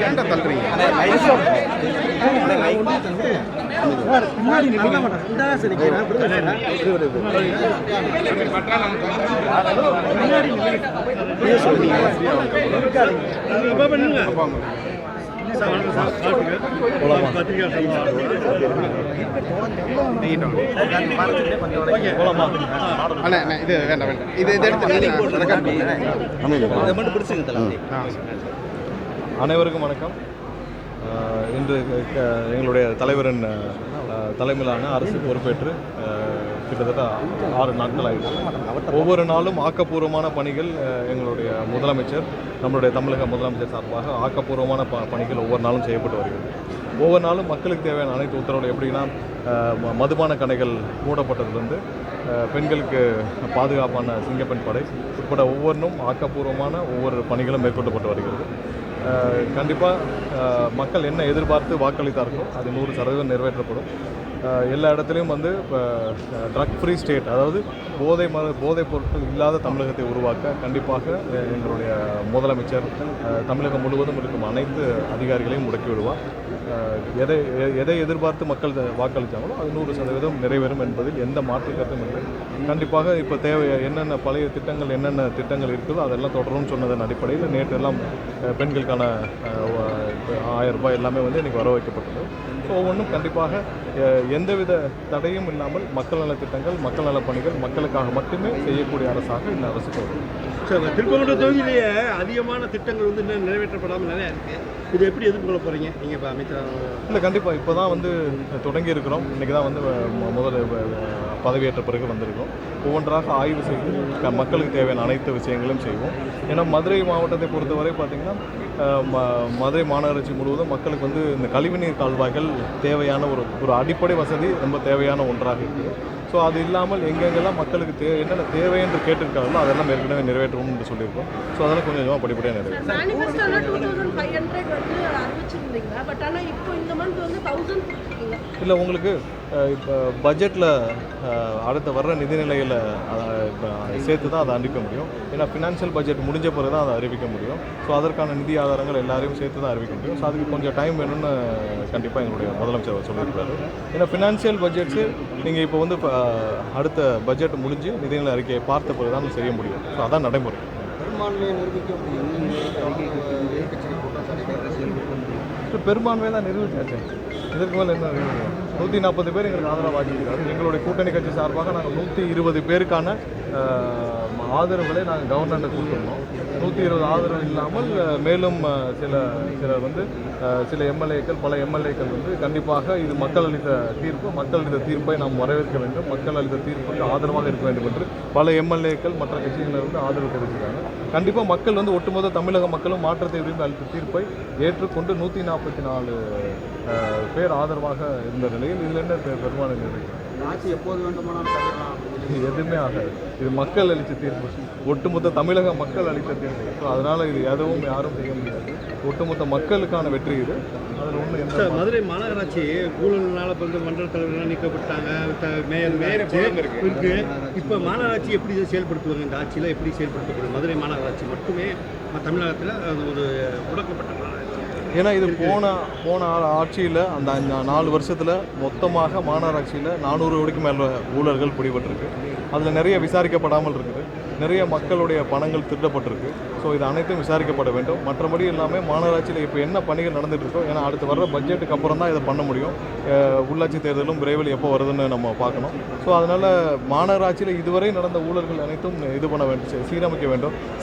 ஏன்டா தள்ளுறீங்க? இது வேண்டாம் வேண்டாம் இது அனைவருக்கும் வணக்கம். இன்று எங்களுடைய தலைவரின் தலைமையிலான அரசு பொறுப்பேற்று கிட்டத்தட்ட 6 நாட்கள் ஆகிடுச்சு. ஒவ்வொரு நாளும் ஆக்கப்பூர்வமான பணிகள் எங்களுடைய முதலமைச்சர், நம்மளுடைய தமிழக முதலமைச்சர் சார்பாக ஆக்கப்பூர்வமான பணிகள் ஒவ்வொரு நாளும் செய்யப்பட்டு வருகிறது. ஒவ்வொரு நாளும் மக்களுக்கு தேவையான அனைத்து உத்தரவுகள் எப்படின்னா மதுபான கடைகள் மூடப்பட்டதுலேருந்து பெண்களுக்கு பாதுகாப்பான சிங்கப்பெண் படை உட்பட ஒவ்வொன்றும் ஆக்கப்பூர்வமான ஒவ்வொரு பணிகளும் மேற்கொள்ளப்பட்டு வருகிறது. கண்டிப்பாக மக்கள் என்ன எதிர்பார்த்து வாக்களித்தார்களோ அது 100% நிறைவேற்றப்படும். எல்லா இடத்துலையும் வந்து இப்போ ட்ரக் ஃப்ரீ ஸ்டேட், அதாவது போதைப் பொருட்கள் இல்லாத தமிழகத்தை உருவாக்க கண்டிப்பாக எங்களுடைய முதலமைச்சர் தமிழகம் முழுவதும் இருக்கும் அனைத்து அதிகாரிகளையும் முடக்கி விடுவார். எதை எதிர்பார்த்து மக்கள் வாக்களித்தாங்களோ அது 100% நிறைவேறும் என்பதில் எந்த மாற்று கருத்தும் இல்லை. கண்டிப்பாக இப்போ என்னென்ன பழைய திட்டங்கள் என்னென்ன திட்டங்கள் இருக்குதோ அதெல்லாம் தொடரும்னு சொன்னதன் அடிப்படையில் நேற்று எல்லாம் பெண்களுக்கான 1000 ரூபாய் எல்லாமே வந்து இன்றைக்கி வர வைக்கப்பட்டது. ஸோ ஒவ்வொன்றும் கண்டிப்பாக எந்தவித தடையும் இல்லாமல் மக்கள் நல திட்டங்கள், மக்கள் நல பணிகள் மக்களுக்காக மட்டுமே செய்யக்கூடிய அரசாக இந்த அரசு வரும். சார், திருப்பங்கூர் தொகுதியிலேயே அதிகமான திட்டங்கள் வந்து இன்னும் நிறைவேற்றப்படாமல் நிறையா இருக்குது. இது எப்படி எதிர்கொள்ள போகிறீங்க நீங்கள் இப்போ அமைச்சர்? இல்லை, கண்டிப்பாக இப்போ தான் வந்து தொடங்கி இருக்கிறோம். இன்றைக்கி தான் வந்து முதல் பதவியேற்ற பிறகு வந்திருக்கோம். ஒவ்வொன்றாக ஆய்வு செய்து மக்களுக்கு தேவையான அனைத்து விஷயங்களும் செய்வோம். ஏன்னா மதுரை மாவட்டத்தை பொறுத்தவரை பார்த்திங்கன்னா மதுரை மாநகராட்சி முழுவதும் மக்களுக்கு வந்து இந்த கழிவுநீர் கால்வாய்கள் தேவையான ஒரு அடிப்படை வசதி ரொம்ப தேவையான ஒன்றாக இருக்குது. ஸோ அது இல்லாமல் எங்கெங்கெல்லாம் மக்களுக்கு என்னென்ன தேவை என்று கேட்டிருக்காங்களோ அதெல்லாம் ஏற்கனவே நிறைவேற்றணும் என்று சொல்லியிருக்கோம். ஸோ அதெல்லாம் கொஞ்சம் கொஞ்சமாக படிப்படியாக நிறைவேற்றும். இல்லை, உங்களுக்கு இப்போ பட்ஜெட்டில் அடுத்த வர்ற நிதிநிலையில் சேர்த்து தான் அதை அறிவிக்க முடியும். ஏன்னா ஃபினான்ஷியல் பட்ஜெட் முடிஞ்ச பிறகு தான் அதை அறிவிக்க முடியும். ஸோ அதற்கான நிதி ஆதாரங்கள் எல்லாரையும் சேர்த்து தான் அறிவிக்க முடியும். ஸோ அதுக்கு கொஞ்சம் டைம் வேணும்னு கண்டிப்பாக எங்களுடைய முதலமைச்சர் சொல்லியிருக்காரு. ஏன்னா ஃபினான்ஷியல் பட்ஜெட்ஸு நீங்கள் இப்போ வந்து அடுத்த பட்ஜெட் முடிஞ்சு நிதிநிலை அறிக்கையை பார்த்த பிறகு தான் செய்ய முடியும். ஸோ அதான் நடைமுறை. பெரும்பான்மையை தான் நிரூபித்தாச்சு. இதற்கு மேலே என்ன 140 பேர் எங்களுக்கு ஆதரவு வாங்கியிருக்காரு. எங்களுடைய கூட்டணி கட்சி சார்பாக நாங்கள் 120 பேருக்கான ஆதரவுகளை நாங்கள் கவர்னர்கிட்ட கொடுத்துருந்தோம். 120 ஆதரவு இல்லாமல் மேலும் சிலர் வந்து சில எம்எல்ஏக்கள், பல எம்எல்ஏக்கள் வந்து கண்டிப்பாக இது மக்கள் அளித்த தீர்ப்பை நாம் வரவேற்க வேண்டும், மக்கள் அளித்த தீர்ப்புக்கு ஆதரவாக இருக்க வேண்டும் என்று பல எம்எல்ஏக்கள் மற்ற கட்சிகளில் வந்து ஆதரவு தெரிவிச்சிருக்காங்க. கண்டிப்பாக மக்கள் வந்து ஒட்டுமொத்த தமிழக மக்களும் மாற்றத்தை விரும்பி அளித்த தீர்ப்பை ஏற்றுக்கொண்டு 144 பேர் ஆதரவாக இருந்த நிலையில் இதில் என்ன பெரும்பாலும் நிர்ணயிக்கும்? ஆட்சி எப்போது வேண்டுமானாலும் எதுவுமே ஆகாது. இது மக்கள் அளித்த தீர்ப்பு, ஒட்டுமொத்த தமிழக மக்கள் அளித்த தீர்ப்பு. ஸோ அதனால் இது எதுவும் யாரும் செய்ய முடியாது. ஒட்டுமொத்த மக்களுக்கான வெற்றி இது. அதில் ஒன்று என்ன, மதுரை மாநகராட்சி ஊழல்னால வந்து மண்டல தலைவர்கள்லாம் நீக்கப்பட்டாங்க, மேயர் இருக்கு. இப்போ மாநகராட்சி எப்படி செயல்படுத்துவாங்க? இந்த ஆட்சியில் எப்படி செயல்படுத்தப்படும்? மதுரை மாநகராட்சி மட்டுமே தமிழகத்தில் அது ஒரு முடக்கப்பட்ட மாநகராட்சி. ஏன்னா இது போன ஆட்சியில் அந்த 4 வருஷத்தில் மொத்தமாக மாநகராட்சியில் 400 கோடிக்கு மேலே ஊழல்கள் பிடிபட்டிருக்கு. அதில் நிறைய விசாரிக்கப்படாமல் இருக்குது. நிறைய மக்களுடைய பணங்கள் திருடப்பட்டிருக்கு. ஸோ இது அனைத்தும் விசாரிக்கப்பட வேண்டும். மற்றபடி எல்லாமே மாநகராட்சியில் இப்போ என்ன பணிகள் நடந்துகிட்டு இருக்கோ, ஏன்னா அடுத்து வர்ற பட்ஜெட்டுக்கு அப்புறம் தான் இதை பண்ண முடியும். உள்ளாட்சி தேர்தலும் விரைவில் எப்போ வருதுன்னு நம்ம பார்க்கணும். ஸோ அதனால் மாநகராட்சியில் இதுவரை நடந்த ஊழல்கள் அனைத்தும் இது பண்ண வேண்டும்,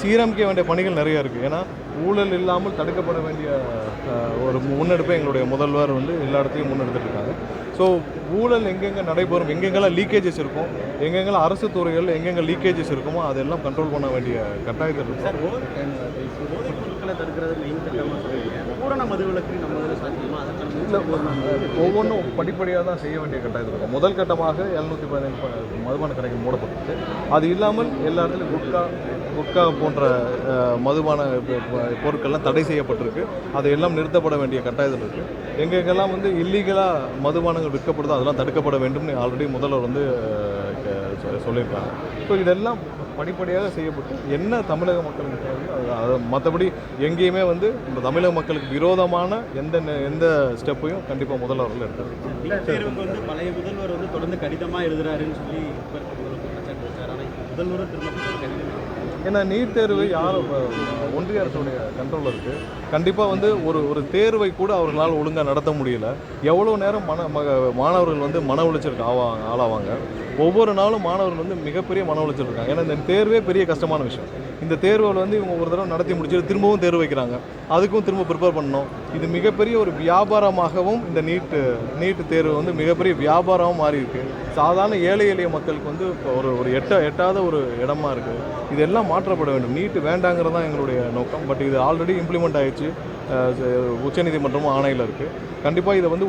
சீரமைக்க வேண்டிய பணிகள் நிறைய இருக்குது. ஏன்னா ஊழல் இல்லாமல் தடுக்கப்பட வேண்டிய ஒரு முன்னெடுப்பை எங்களுடைய முதல்வர் வந்து எல்லா இடத்தையும் முன்னெடுத்துட்டு இருக்காங்க. ஸோ ஊழல் எங்கெங்கே நடைபெறும், எங்கெங்கெல்லாம் லீக்கேஜஸ் இருக்கும், எங்கெங்கெல்லாம் அரசு துறைகள் எங்கெங்கே லீக்கேஜஸ் இருக்குமோ அதெல்லாம் கண்ட்ரோல் பண்ண வேண்டிய கட்டாயத்தில் இருக்கும். பொருட்களை தடுக்கிறது மெயின் திட்டமாக சொல்லுவீங்க. பூரண மதுவிலக்கு நம்ம இதில் சாத்தியமா அதற்கான இல்லை ஒவ்வொன்றும் படிப்படியாக தான் செய்ய வேண்டிய கட்டாயத்தில் இருக்கும். முதல் கட்டமாக 717 மதுபான கடைகள் மூடப்பட்டது. அது இல்லாமல் எல்லா இடத்துலையும் குட்கா போன்ற மதுபான பொருட்கள்லாம் தடை செய்யப்பட்டிருக்கு. அது எல்லாம் நிறுத்தப்பட வேண்டிய கட்டாயத்தில் இருக்குது. எங்கெங்கெல்லாம் வந்து இல்லீகலாக மதுபானங்கள் விற்கப்படுதோ அதெல்லாம் தடுக்கப்பட வேண்டும்னு ஆல்ரெடி முதல்வர் வந்து சொல்லியிருக்காங்க. ஸோ இதெல்லாம் படிப்படியாக செய்யப்பட்டு என்ன தமிழக மக்களுக்கு தேவையோ அது மற்றபடி எங்கேயுமே வந்து இந்த தமிழக மக்களுக்கு விரோதமான எந்த ஸ்டெப்பையும் கண்டிப்பாக முதல்வர்கள் எடுத்தார். நீட் தேர்வுக்கு வந்து பழைய முதல்வர் வந்து தொடர்ந்து கடிதமாக எழுதுறாருன்னு சொல்லி குற்றச்சாட்டு வச்சார். ஆனால் முதல்வரும் திரும்ப கடிதம் ஏன்னா நீட் தேர்வு யாரும் ஒன்றிய அரசுடைய கண்ட்ரோலில் இருக்குது. கண்டிப்பாக வந்து ஒரு தேர்வை கூட அவர்களால் ஒழுங்காக நடத்த முடியல. எவ்வளோ நேரம் மாணவர்கள் வந்து மன உளைச்சலுக்கு ஆளாவாங்க. ஒவ்வொரு நாளும் மாணவர்கள் வந்து மிகப்பெரிய மன உளைச்சல் இருக்காங்க. ஏன்னா இந்த தேர்வே பெரிய கஷ்டமான விஷயம். இந்த தேர்வில் வந்து இவங்க ஒரு தடவை நடத்தி முடிச்சுட்டு திரும்பவும் தேர்வு வைக்கிறாங்க. அதுக்கும் திரும்ப ப்ரிப்பேர் பண்ணணும். இது மிகப்பெரிய ஒரு வியாபாரமாகவும் இந்த நீட்டு தேர்வு வந்து மிகப்பெரிய வியாபாரமாக மாறி இருக்குது. சாதாரண ஏழை எளிய மக்களுக்கு வந்து ஒரு எட்டாத ஒரு இடமா இருக்குது. இதெல்லாம் மாற்றப்பட வேண்டும். நீட்டு வேண்டாங்கிறது தான் எங்களுடைய நோக்கம். பட் இது ஆல்ரெடி இம்ப்ளிமெண்ட் ஆயிடுச்சு. உச்சநீதிமன்றமும் ஆணையில் இருக்குது. கண்டிப்பாக இதை வந்து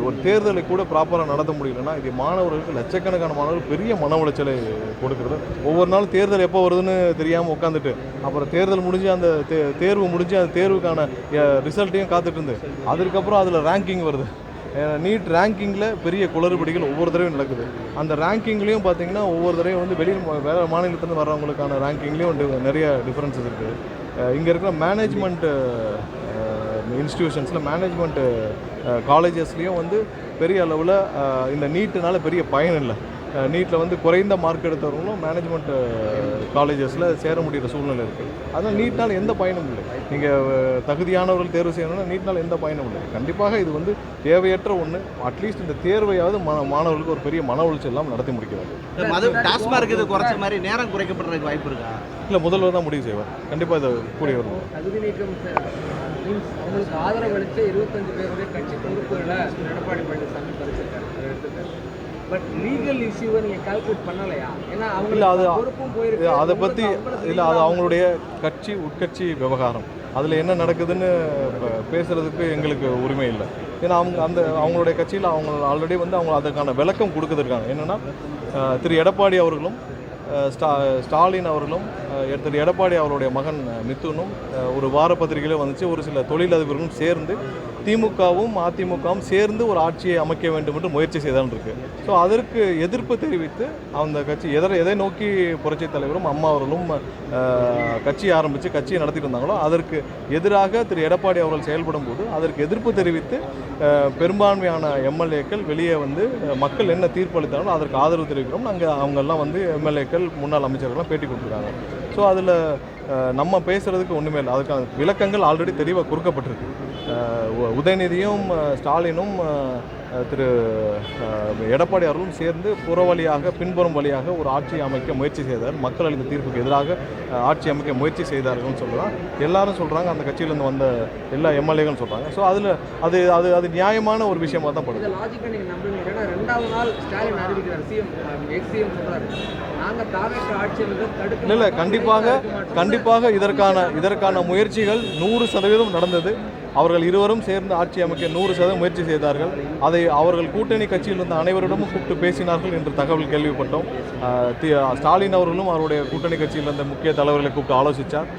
ஒரு தேர்தலை கூட ப்ராப்பராக நடத்த முடியலன்னா இது மாணவர்களுக்கு லட்சக்கணக்கான மாணவர்கள் பெரிய மன உளைச்சலை கொடுக்குறது. ஒவ்வொரு நாளும் தேர்தல் எப்போ வருதுன்னு தெரியாமல் உட்காந்துட்டு அப்புறம் தேர்தல் முடிஞ்சு அந்த தேர்வு முடிஞ்சு அந்த தேர்வுக்கான ரிசல்ட்டையும் காத்துட்டு இருந்து அதுக்கப்புறம் அதில் ரேங்கிங் வருது. நீட் ரேங்கிங்கில் பெரிய குளறுபடிகள் ஒவ்வொரு தடவையும் நடக்குது. அந்த ரேங்கிங்லேயும் பார்த்தீங்கன்னா ஒவ்வொரு தடவையும் வந்து வேறு மாநிலத்துலேருந்து வர்றவங்களுக்கான ரேங்கிங்லேயும் நிறைய டிஃப்ரென்சஸ் இருக்குது. இங்கே இருக்கிற மேனேஜ்மெண்ட் இன்ஸ்டிடியூஷன்ஸில் மேனேஜ்மெண்ட் காலேஜஸ்லேயும் வந்து பெரிய அளவில் இந்த நீட்டுனால பெரிய பயன் இல்லை. நீட்டில் வந்து குறைந்த மார்க் எடுத்தவங்களும் மேனேஜ்மெண்ட் காலேஜஸில் சேர முடிகிற சூழ்நிலை இருக்குது. அதனால் நீட்னால் எந்த பயனும் இல்லை. நீங்கள் தகுதியானவர்கள் தேர்வு செய்யணும்னா நீட்னால் எந்த பயனும் இல்லை. கண்டிப்பாக இது வந்து தேவையற்ற ஒன்று. அட்லீஸ்ட் இந்த தேர்வையாவது மாணவர்களுக்கு ஒரு பெரிய மன உளைச்சல் எல்லாம் நடத்தி முடிக்க வேண்டும். மது டாஸ்மார்க் இது குறைச்ச மாதிரி நேரம் குறைக்கப்படுறதுக்கு வாய்ப்பு இருக்கா? இல்லை, முதல்வர் தான் முடிவு செய்வார். கண்டிப்பாக இதை கூடிய வரும். தகுதி நீக்கம் மீன்ஸ் அவங்களுக்கு ஆதரவு அளித்த 25 பேருடைய கட்சி பொறுப்புகளை எடப்பாடி பழனிசாமி பறிச்சிருக்காரு, அதை எடுத்துட்டாரு. பட் லீகல் இஷ்யூவை நீங்கள் கால்குலேட் பண்ணலையா? ஏன்னா அவங்க பொறுப்பும் போயிருக்கு. அதை பற்றி இல்லை, அது அவங்களுடைய உட்கட்சி விவகாரம். அதில் என்ன நடக்குதுன்னு பேசுகிறதுக்கு எங்களுக்கு உரிமை இல்லை. ஏன்னா அவங்களுடைய கட்சியில் அவங்க ஆல்ரெடி வந்து அவங்க அதற்கான விளக்கம் கொடுத்துருக்காங்க. என்னென்னா திரு எடப்பாடி அவர்களும் ஸ்டாலின் அவர்களும் திரு எடப்பாடி அவருடைய மகன் மிதுனும் ஒரு வார பத்திரிகையில் வந்துச்சு, ஒரு சில தொழிலதிபர்களும் சேர்ந்து திமுகவும் அதிமுகவும் சேர்ந்து ஒரு ஆட்சியை அமைக்க வேண்டும் என்று முயற்சி செய்தான் இருக்கு. ஸோ அதற்கு எதிர்ப்பு தெரிவித்து அந்த கட்சி எதை நோக்கி புரட்சித் தலைவரும் அம்மா அவர்களும் கட்சியை நடத்திட்டு இருந்தாங்களோ அதற்கு எதிராக திரு எடப்பாடி அவர்கள் செயல்படும் போது அதற்கு எதிர்ப்பு தெரிவித்து பெரும்பான்மையான எம்எல்ஏக்கள் வெளியே வந்து மக்கள் என்ன தீர்ப்பளித்தாலும் அதற்கு ஆதரவு தெரிவிக்கிறோம். அவங்கெல்லாம் வந்து எம்எல்ஏக்கள் முன்னாள் அமைச்சர்கள்லாம் பேட்டி கொடுத்துருக்காங்க. ஸோ அதில் நம்ம பேசுகிறதுக்கு ஒன்றுமே இல்லை. அதுக்கான விளக்கங்கள் ஆல்ரெடி தெளிவாக கொடுக்கப்பட்டிருக்கு. உதயநிதியும் ஸ்டாலினும் திரு எடப்பாடி அவர்களும் சேர்ந்து பின்புறம் வழியாக ஒரு ஆட்சியை அமைக்க முயற்சி செய்தார். மக்கள் அளித்த தீர்ப்புக்கு எதிராக ஆட்சி அமைக்க முயற்சி செய்தார்கள்னு சொல்கிறாங்க. எல்லாரும் சொல்கிறாங்க, அந்த கட்சியிலேருந்து வந்த எல்லா எம்எல்ஏகளும் சொல்கிறாங்க. ஸோ அதில் அது நியாயமான ஒரு விஷயமாக தான் படுது. லாஜிக்காக நீங்கள் நம்புறீங்க. ஏன்னா 2வது நாள் ஸ்டாலின் அறிவிக்கிறார், சிஎம் சொல்கிறாரு, நாங்கள் தாவேக ஆட்சியில் தடுக்க இல்லை, கண்டிப்பாக இதற்கான முயற்சிகள் 100% நடந்தது. அவர்கள் இருவரும் சேர்ந்து ஆட்சி அமைக்க 100% முயற்சி செய்தார்கள். அதை அவர்கள் கூட்டணி கட்சியில் இருந்த அனைவரிடமும் கூப்பிட்டு பேசினார்கள் என்று தகவல் கேள்விப்பட்டோம். ஸ்டாலின் அவர்களும் அவருடைய கூட்டணி கட்சியில் இருந்த முக்கிய தலைவர்களை கூப்பிட்டு ஆலோசித்தார்.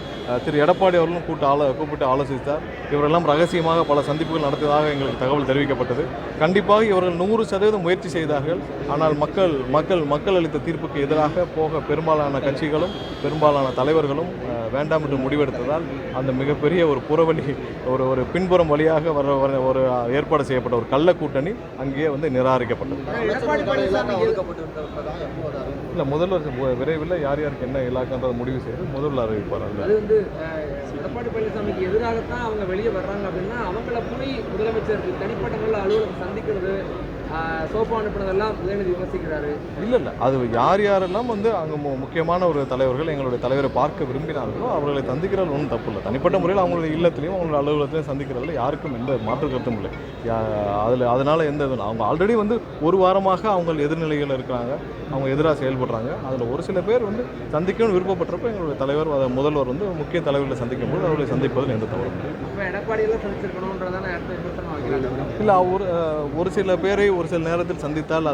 திரு எடப்பாடி அவர்களும் கூப்பிட்டு ஆலோசித்தார். இவரெல்லாம் ரகசியமாக பல சந்திப்புகள் நடத்தியதாக எங்களுக்கு தகவல் தெரிவிக்கப்பட்டது. கண்டிப்பாக இவர்கள் 100% முயற்சி செய்தார்கள். ஆனால் மக்கள் அளித்த தீர்ப்புக்கு எதிராக போக பெரும்பாலான கட்சிகளும் பெரும்பாலான தலைவர்களும் வேண்டாம் என்று முடிவெடுத்ததால் அந்த மிகப்பெரிய ஒரு புறவழி ஒரு பின்புறம் வழியாக ஒரு ஏற்பாடு செய்யப்பட்ட ஒரு கள்ள கூட்டணி அங்கேயே வந்து நிராகரிக்கப்பட்டது. இல்லை, முதல்வர் விரைவில் யாருக்கு என்ன இலாக்கான்றதை முடிவு செய்து முதல்வர் அறிவிப்பார். அது வந்து எடப்பாடி பழனிசாமிக்கு எதிராகத்தான் அவங்க வெளியே வர்றாங்க அப்படின்னா அவங்கள போய் முதலமைச்சருக்கு தனிப்பட்ட முறையில் அலுவலகம் சந்திக்கிறது, சோப்பா அனுப்பினதெல்லாம் உதயநிதி விமர்சிக்கிறாரு. இல்லை, அது யாரெல்லாம் வந்து அங்கே முக்கியமான ஒரு தலைவர்கள் எங்களுடைய தலைவரை பார்க்க விரும்பினார்களோ அவர்களை சந்திக்கிறது ஒன்றும் தப்பு இல்லை. தனிப்பட்ட முறையில் அவங்களுடைய இல்லத்திலையும் அவங்களுடைய அலுவலகத்திலையும் சந்திக்கிறதுல யாருக்கும் எந்த மாற்று கருத்தும் இல்லை. அதனால் எந்த இது அவங்க ஆல்ரெடி வந்து ஒரு வாரமாக அவங்க எதிர்நிலைகள் இருக்கிறாங்க, அவங்க எதிராக செயல்படுறாங்க. அதில் ஒரு சில பேர் வந்து சந்திக்கணும்னு விருப்பப்பட்டப்போ எங்களுடைய முதல்வர் வந்து முக்கிய தலைவர்களை சந்திக்கும் போது அவர்களை சந்திப்பதில் எந்த தவறும் இல்லை. அப்போ எடப்பாடியெல்லாம் சந்திச்சிருக்கணுன்றதான அடுத்த விமர்சனம் வைக்கிறாங்க. இல்லை ஒரு சில பேரை ஒரு சில நேரத்தில் சந்தித்தால்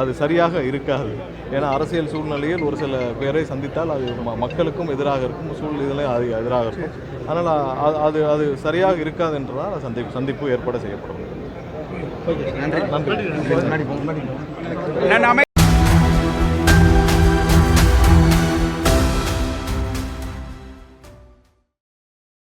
அது சரியாக இருக்காது. ஏன்னா அரசியல் சூழ்நிலையில் ஒரு சில பேரை சந்தித்தால் அது மக்களுக்கும் எதிராக இருக்கும், சூழ்நிலையிலும் அது எதிராக இருக்கும். அதனால் அது சரியாக இருக்காது என்றதால் சந்திப்பு ஏற்பாடு செய்யப்படும். நன்றி. நன்றி.